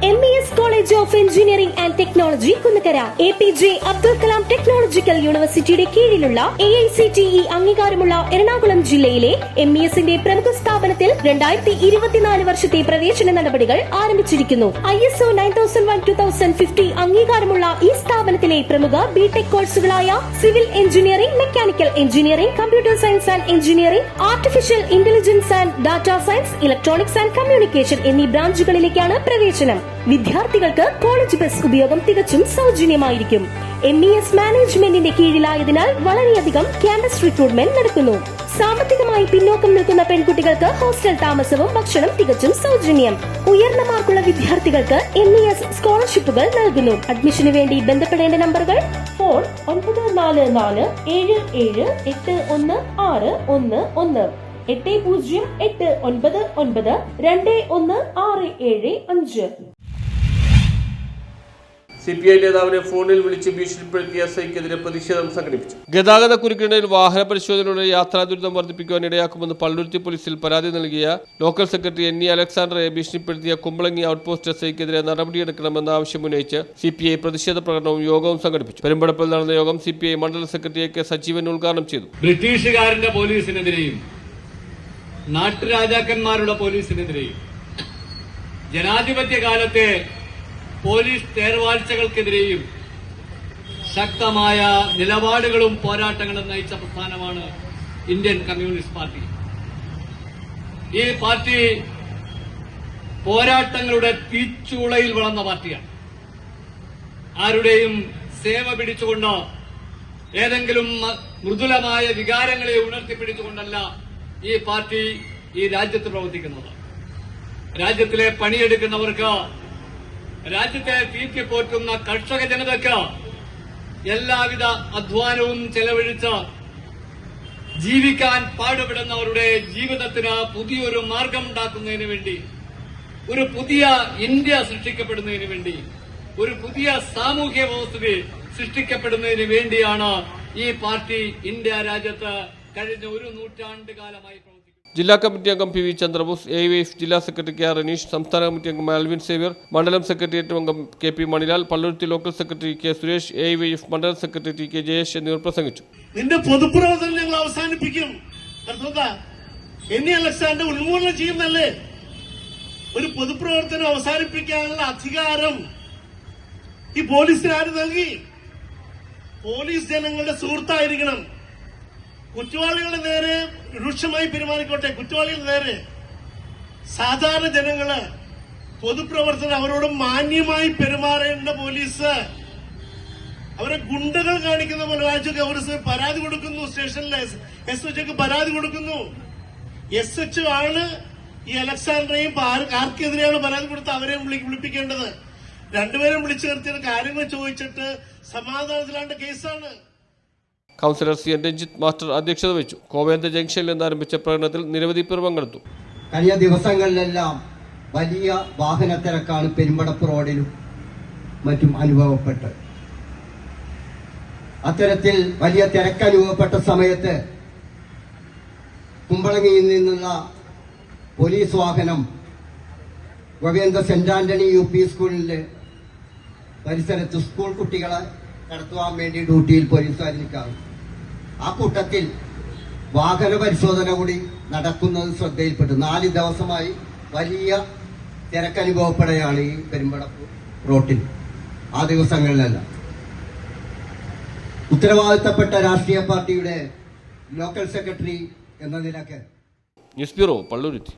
MES College of Engineering and Technology Kunnakkara APJ Abdul Kalam technological യൂണിവേഴ്സിറ്റിയുടെ കീഴിലുള്ള AICTE അംഗീകാരമുള്ള എറണാകുളം ജില്ലയിലെ MESന്റെ പ്രമുഖ സ്ഥാപനത്തിൽ 2024 വർഷത്തെ പ്രവേശന നടപടികൾ ആരംഭിച്ചിരിക്കുന്നു. ISO 9001:2050 അംഗീകാരമുള്ള ഈ സ്ഥാപനത്തിലെ പ്രമുഖ ബിടെക് കോഴ്സുകളായ civil engineering, mechanical engineering, computer science and engineering, artificial intelligence and data science, electronics and communication എന്നീ ബ്രാഞ്ചുകളിലേക്കാണ് പ്രവേശനം. വിദ്യാർത്ഥികൾക്ക് കോളേജ് ബസ് ഉപയോഗം തികച്ചും സൗജന്യമായിരിക്കും. MES മാനേജ്മെന്റിന്റെ കീഴിലായതിനാൽ വളരെയധികം ക്യാമ്പസ് റിക്രൂട്ട്മെന്റ് നടക്കുന്നു. സാമ്പത്തികമായി പിന്നോക്കം നിൽക്കുന്ന പെൺകുട്ടികൾക്ക് ഹോസ്റ്റൽ താമസവും ഭക്ഷണം തികച്ചും സൗജന്യം. ഉയർന്ന മാർക്കുള്ള വിദ്യാർത്ഥികൾക്ക് MES സ്കോളർഷിപ്പുകൾ നൽകുന്നു. അഡ്മിഷന് വേണ്ടി ബന്ധപ്പെടേണ്ട നമ്പറുകൾ: ഫോൺ 944 77 816111 8089921675. CPI നേതാവിനെ ഫോണിൽ വിളിച്ച് ഭീഷണിപ്പെടുത്തിയ SIക്കെതിരെ പ്രതിഷേധം സംഘടിപ്പിച്ചു. ഗതാഗത കുരുക്കിനിടയിൽ വാഹന പരിശോധനയുടെ യാത്രാ ദുരിതം വർദ്ധിപ്പിക്കുവാൻ ഇടയാക്കുമെന്ന് പള്ളുരുത്തി പോലീസിൽ പരാതി നൽകിയ ലോക്കൽ സെക്രട്ടറി NE അലക്സാണ്ടറെ ഭീഷണിപ്പെടുത്തിയ കുമ്പളങ്ങി ഔട്ട്പോസ്റ്റ് SIക്കെതിരെ നടപടിയെടുക്കണമെന്ന ആവശ്യമുന്നയിച്ച് CPI പ്രതിഷേധ പ്രകടനവും യോഗവും സംഘടിപ്പിച്ചു. പെരുമ്പടപ്പിൽ നടന്ന യോഗം CPI മണ്ഡല സെക്രട്ടറി AK സജീവൻ ഉദ്ഘാടനം ചെയ്തു. ബ്രിട്ടീഷുകാരന്റെ പോലീസിനെതിരെയും നാട്ടുരാജാക്കന്മാരുടെ പോലീസിനെതിരെയും ജനാധിപത്യ കാലത്തെ പോലീസ് തേർവാഴ്ചകൾക്കെതിരെയും ശക്തമായ നിലപാടുകളും പോരാട്ടങ്ങളും നയിച്ച പ്രസ്ഥാനമാണ് ഇന്ത്യൻ കമ്മ്യൂണിസ്റ്റ് പാർട്ടി. ഈ പാർട്ടി പോരാട്ടങ്ങളുടെ തീച്ചൂളയിൽ വളർന്ന പാർട്ടിയാണ്. ആരുടെയും സേവ പിടിച്ചുകൊണ്ട്, ഏതെങ്കിലും മൃദുലമായ വികാരങ്ങളെ ഉണർത്തിപ്പിടിച്ചുകൊണ്ടല്ല ഈ പാർട്ടി ഈ രാജ്യത്ത് പ്രവർത്തിക്കുന്നത്. രാജ്യത്തിലെ പണിയെടുക്കുന്നവർക്ക്, രാജ്യത്തെ തീറ്റിപ്പോറ്റുന്ന കർഷക ജനതയ്ക്ക് എല്ലാവിധ അധ്വാനവും ചെലവഴിച്ച് ജീവിക്കാൻ പാടുപെടുന്നവരുടെ ജീവിതത്തിന് പുതിയൊരു മാർഗം ഉണ്ടാക്കുന്നതിന് വേണ്ടി, ഒരു പുതിയ ഇന്ത്യ സൃഷ്ടിക്കപ്പെടുന്നതിന് വേണ്ടി, ഒരു പുതിയ സാമൂഹ്യ വ്യവസ്ഥിതി സൃഷ്ടിക്കപ്പെടുന്നതിന് വേണ്ടിയാണ് ഈ പാർട്ടി ഇന്ത്യ രാജ്യത്ത് കഴിഞ്ഞ ഒരു നൂറ്റാണ്ട് കാലമായി പ്രവർത്തിക്കുന്നത്. ജില്ലാ കമ്മിറ്റി അംഗം PV ചന്ദ്രബോസ്, AIYF ജില്ലാ സെക്രട്ടറി KR റനീഷ്, സംസ്ഥാന കമ്മിറ്റി അംഗം ആൽവിൻ സേവ്യർ, മണ്ഡലം സെക്രട്ടേറിയറ്റ് അംഗം KP Manilal, Palluruthy local secretary K Suresh, AIYF മണ്ഡലം സെക്രട്ടറി TK ജയേഷ് എന്നിവർ പ്രസംഗിച്ചു. നിന്റെ പൊതുപ്രവർത്തനം ഞങ്ങൾ അവസാനിപ്പിക്കും. NE അലക്സാണ്ടർ ഉന്മൂലനം ചെയ്യുന്നല്ലേ? ഒരു പൊതുപ്രവർത്തനം അവസാനിപ്പിക്കാനുള്ള അധികാരം ഈ പോലീസിന് ആര് നൽകി? പോലീസ് ജനങ്ങളുടെ സുഹൃത്തായിരിക്കണം. കുറ്റവാളികളുടെ നേരെ രൂക്ഷമായി പെരുമാറിക്കോട്ടെ. കുറ്റവാളികളുടെ നേരെ സാധാരണ ജനങ്ങള്, പൊതുപ്രവർത്തകർ അവരോട് മാന്യമായി പെരുമാറേണ്ട പോലീസ് അവരെ ഗുണ്ടകൾ കാണിക്കുന്ന പോലെ രാജ്യമൊക്കെ അവർ പരാതി കൊടുക്കുന്നു. സ്റ്റേഷനിലെ SHOക്ക് പരാതി കൊടുക്കുന്നു. SHO ആണ് ഈ അലക്സാണ്ടറേയും ആർക്കെതിരെയാണ് പരാതി കൊടുത്ത് അവരെയും വിളിപ്പിക്കേണ്ടത്. രണ്ടുപേരും വിളിച്ചു നിർത്തിയ കാര്യങ്ങൾ ചോദിച്ചിട്ട് സമാധാനത്തിലാണ്ട കേസാണ്. കൗൺസിലർ CN രഞ്ജിത്ത് മാസ്റ്റർ അധ്യക്ഷത വഹിച്ചു. കോവേന്ത ജംഗ്ഷനിൽ നിന്ന് ആരംഭിച്ച പ്രകടനത്തിൽ നിരവധി പേർ പങ്കെടുത്തു. കഴിഞ്ഞ ദിവസങ്ങളിലെല്ലാം വലിയ വാഹന തിരക്കാണ് പെരുമ്പടപ്പ് റോഡിലും മറ്റും അനുഭവപ്പെട്ടത്. അത്തരത്തിൽ വലിയ തിരക്ക് അനുഭവപ്പെട്ട സമയത്ത് കുമ്പളങ്ങിയിൽ നിന്നുള്ള പോലീസ് വാഹനം ഗോവിന്ദ സെന്റ് ആന്റണി UP സ്കൂളിലെ പരിസരത്ത് സ്കൂൾ കുട്ടികളെ നടത്തുവാൻ വേണ്ടി ഡ്യൂട്ടിയിൽ പോലീസുകാർ നിൽക്കാറുണ്ട്. ആ കൂട്ടത്തിൽ വാഹന പരിശോധന കൂടി നടക്കുന്നത് ശ്രദ്ധയിൽപ്പെട്ടു. 4 ദിവസമായി വലിയ തിരക്കനുഭവപ്പെടുകയാണ് ഈ പെരുമ്പടപ്പ് റോട്ടിൽ. ആ ദിവസങ്ങളിലെല്ലാം ഉത്തരവാദിത്തപ്പെട്ട രാഷ്ട്രീയ പാർട്ടിയുടെ ലോക്കൽ സെക്രട്ടറി എന്ന നിലയ്ക്ക് ന്യൂസ് ബ്യൂറോ, പള്ളുരുത്തി.